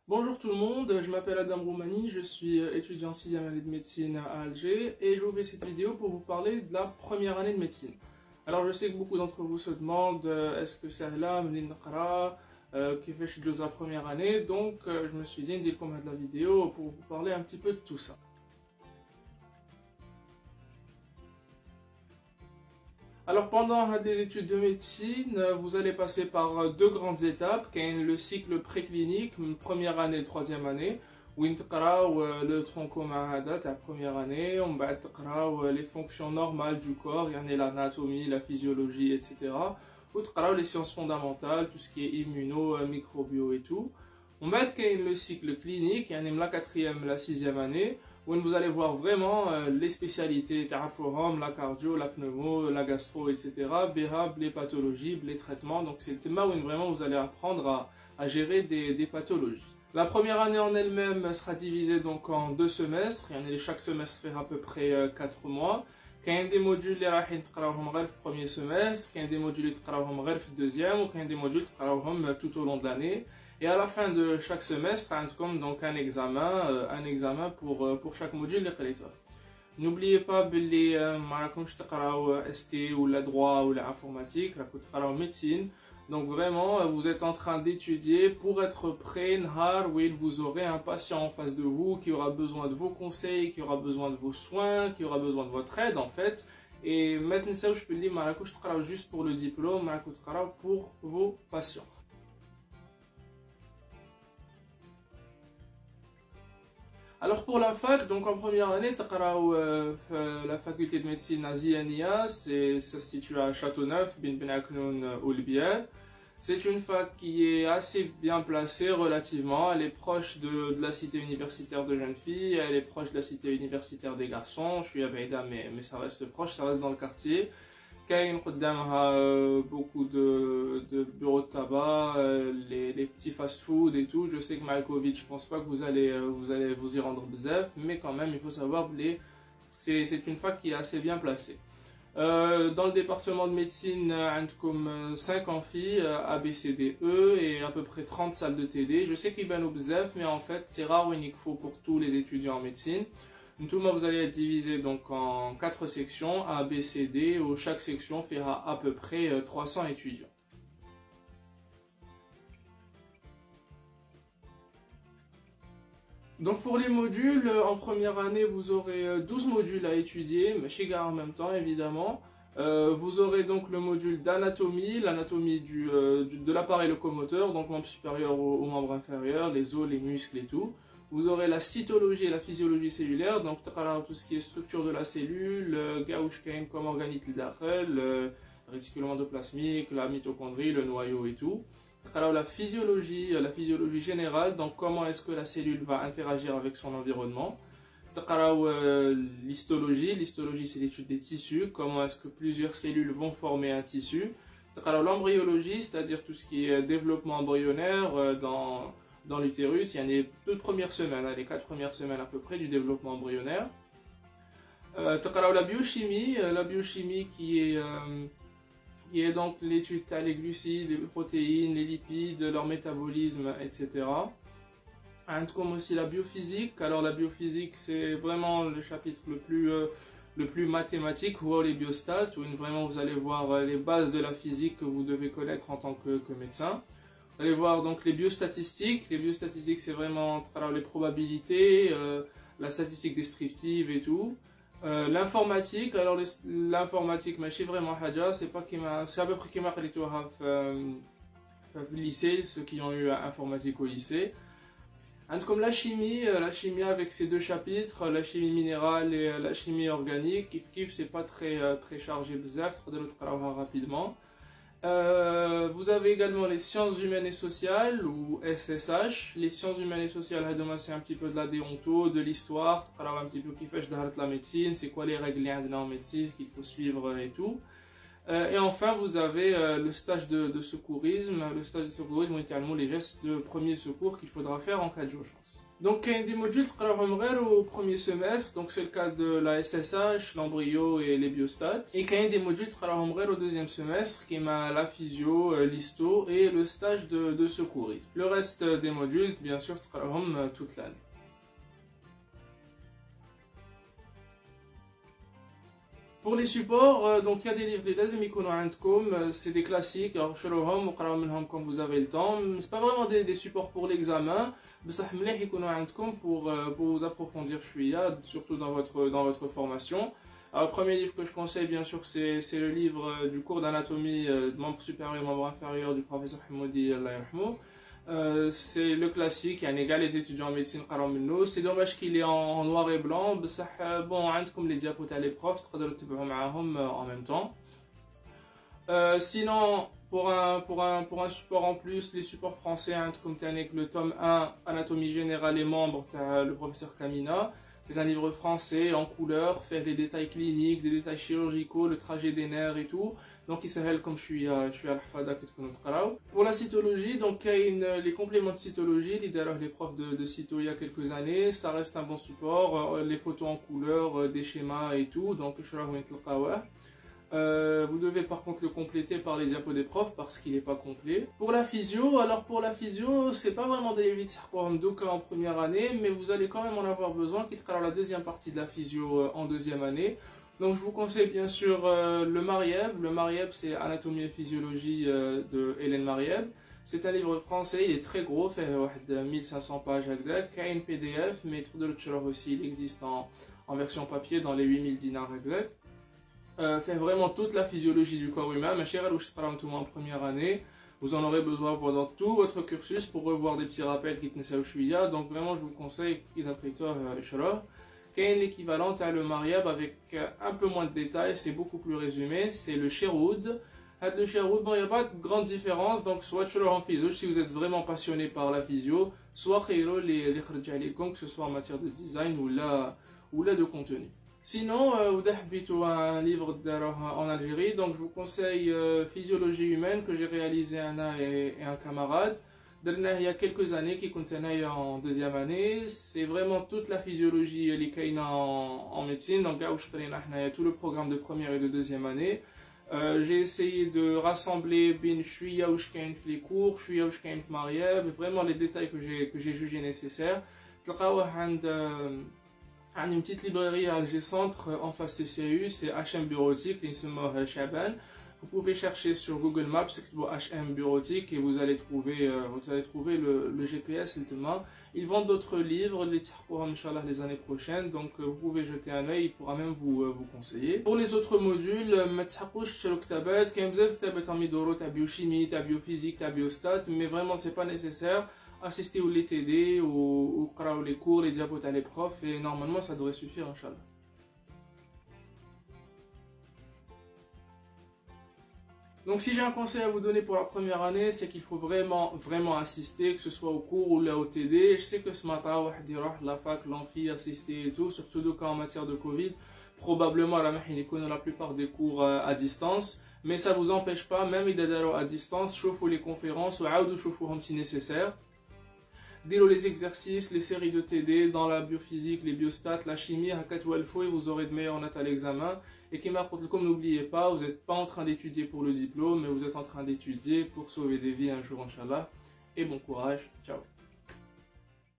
Bonjour tout le monde, je m'appelle Adam Roumani, je suis étudiant en 6e année de médecine à Alger et je vous fais cette vidéo pour vous parler de la première année de médecine. Alors je sais que beaucoup d'entre vous se demandent est-ce que c'est là, qui fait chez la première année, donc je me suis dit de de la vidéo pour vous parler un petit peu de tout ça. Alors pendant des études de médecine, vous allez passer par deux grandes étapes, qui est le cycle préclinique, première année, troisième année, où on تقراو le tronco-mahadat, la première année, on va تقراو les fonctions normales du corps, il y en a l'anatomie, la physiologie, etc. Ou تقراو les sciences fondamentales, tout ce qui est immuno, microbio et tout. On va le cycle clinique, il y en a la quatrième, la sixième année, où vous allez voir vraiment les spécialités, la cardio, la pneumo, la gastro, etc., les pathologies, les traitements. Donc c'est le thème où vraiment vous allez apprendre à gérer des pathologies. La première année en elle-même sera divisée donc en deux semestres. Chaque semestre fait à peu près 4 mois. Il y a des modules qui sont le premier semestre, il y a des modules qui sont le deuxième, ou il y a des modules qui sont tout au long de l'année. Et à la fin de chaque semestre, on a donc un examen pour chaque module. N'oubliez pas que les ST ou la droit ou l'informatique, la médecine. Donc vraiment, vous êtes en train d'étudier pour être prêt où vous aurez un patient en face de vous qui aura besoin de vos conseils, qui aura besoin de vos soins, qui aura besoin de votre aide en fait. Et maintenant, ça, je peux le dire, juste pour le diplôme, pour vos patients. Alors pour la fac, donc en première année, la faculté de médecine à Ziania, ça se situe à Châteauneuf, bin Aknoun ou Lbiel. C'est une fac qui est assez bien placée relativement, elle est proche de la cité universitaire de jeunes filles, elle est proche de la cité universitaire des garçons, je suis à Beïda mais ça reste proche, ça reste dans le quartier. كاين قدامها beaucoup de bureaux de tabac, les petits fast-food et tout. Je sais que avec Covid, je pense pas que vous allez vous y rendre bzaf, mais quand même, il faut savoir que c'est une fac qui est assez bien placée. Dans le département de médecine, on a comme 5 amphis, A, B, C, D, E et à peu près 30 salles de TD. Je sais qu'il y a bzaf, mais en fait, c'est rare ou unique faut pour tous les étudiants en médecine. Tout le monde, vous allez être divisé donc en 4 sections, A, B, C, D, où chaque section fera à peu près 300 étudiants. Donc pour les modules, en première année, vous aurez 12 modules à étudier, mais chez GAR en même temps évidemment. Vous aurez donc le module d'anatomie, l'anatomie de l'appareil locomoteur, donc membre supérieur au membre inférieur, les os, les muscles et tout. Vous aurez la cytologie et la physiologie cellulaire, donc tout ce qui est structure de la cellule, comme organite le réticulum endoplasmique, la mitochondrie, le noyau et tout. Alors la physiologie générale, donc comment est-ce que la cellule va interagir avec son environnement. L'histologie c'est l'étude des tissus, comment est-ce que plusieurs cellules vont former un tissu. L'embryologie, c'est-à-dire tout ce qui est développement embryonnaire dans l'utérus, il y a les 2 premières semaines, les 4 premières semaines à peu près du développement embryonnaire. La biochimie qui est donc l'étude des glucides, les protéines, les lipides, leur métabolisme, etc. Comme aussi la biophysique. Alors la biophysique, c'est vraiment le chapitre le plus mathématique, ou les biostats, où vraiment vous allez voir les bases de la physique que vous devez connaître en tant que médecin. Vous allez voir donc les biostatistiques. Les biostatistiques, c'est vraiment les probabilités, la statistique descriptive et tout. L'informatique, alors l'informatique, c'est vraiment haja, c'est à peu près qui m'a au lycée, ceux qui ont eu informatique au lycée. Comme la chimie avec ses 2 chapitres, la chimie minérale et la chimie organique, c'est pas très chargé bzaf, de l'autre rapidement. Vous avez également les sciences humaines et sociales ou SSH. Les sciences humaines et sociales, c'est un petit peu de la déonto, de l'histoire, un petit peu qui fait la médecine, c'est quoi les règles en médecine, ce qu'il faut suivre et tout. Et enfin, vous avez le stage de secourisme. Le stage de secourisme, littéralement les gestes de premier secours qu'il faudra faire en cas d'urgence. Donc, il y a des modules au premier semestre, donc c'est le cas de la SSH, l'embryo et les biostats. Et il y a des modules au deuxième semestre, qui est la physio, l'histo et le stage de secourisme. Le reste des modules, bien sûr, toute l'année. Pour les supports, donc il y a des livres c'est des classiques, alors comme vous avez le temps. C'est pas vraiment des supports pour l'examen, mais ça pour vous approfondir surtout dans votre formation. Alors, le premier livre que je conseille, bien sûr, c'est le livre du cours d'anatomie membre supérieur et membre inférieur du professeur Himoudi, Allah yarhamou. C'est le classique, les étudiants en médecine c'est dommage qu'il est en noir et blanc, bon, comme les diapos les profs, en même temps. Sinon, pour un support en plus, les supports français, comme le tome 1, Anatomie générale et membres, le professeur Kamina. C'est un livre français en couleur, fait des détails cliniques, des détails chirurgicaux, le trajet des nerfs et tout. Donc il s'appelle comme je suis à l'Hafada. Pour la cytologie, donc il y a les compléments de cytologie, les profs de cyto il y a quelques années, ça reste un bon support, les photos en couleur, des schémas et tout, donc vous devez par contre le compléter par les diapos des profs parce qu'il n'est pas complet. Pour la physio, c'est pas vraiment des vides pour Mdouka en première année, mais vous allez quand même en avoir besoin, qui sera la deuxième partie de la physio en deuxième année. Donc je vous conseille bien sûr le Marieb. Le Marieb, c'est Anatomie et physiologie de Hélène Marieb. C'est un livre français, il est très gros, fait 1500 pages avec un PDF, mais aussi il existe en version papier dans les 8000 dinars avec. C'est vraiment toute la physiologie du corps humain, mais en première année, vous en aurez besoin pendant tout votre cursus pour revoir des petits rappels qui te donc vraiment je vous conseille qu'il y a l'équivalent à le Mariab avec un peu moins de détails, c'est beaucoup plus résumé, c'est le Sherwood. Le Sherwood, bon, il n'y a pas de grande différence, donc soit en physio si vous êtes vraiment passionné par la physio, soit les que ce soit en matière de design ou là de contenu. Sinon, vous avez un livre en Algérie, donc je vous conseille Physiologie humaine que j'ai réalisé Anna et un camarade. Il y a quelques années qui contenait en deuxième année. C'est vraiment toute la physiologie en médecine, donc il y a tout le programme de première et de deuxième année. J'ai essayé de rassembler les cours, vraiment les détails que j'ai jugés nécessaires. Une petite librairie à Alger Centre en face CCU, c'est HM Bureautique, Chaban. Vous pouvez chercher sur Google Maps HM Bureautique et vous allez trouver le GPS. Ils vendent d'autres livres, les années prochaines, donc vous pouvez jeter un œil, il pourra même vous conseiller. Pour les autres modules, biochimie, biophysique, biostat, mais vraiment c'est pas nécessaire. Assistez aux TD, ou les cours, les diapos les profs, et normalement ça devrait suffire, Inch'Allah. Donc si j'ai un conseil à vous donner pour la première année, c'est qu'il faut vraiment assister, que ce soit au cours ou là au TD. Je sais que ce matin, la fac, l'amphi, assister et tout, surtout en matière de Covid, probablement à la plupart des cours à distance, mais ça ne vous empêche pas, même à distance, chauffez les conférences, ou chauffez si nécessaire. Dilo les exercices, les séries de TD dans la biophysique, les biostats, la chimie, et vous aurez de meilleures notes à l'examen. Et comme n'oubliez pas, vous n'êtes pas en train d'étudier pour le diplôme, mais vous êtes en train d'étudier pour sauver des vies un jour, Inch'Allah. Et bon courage, ciao.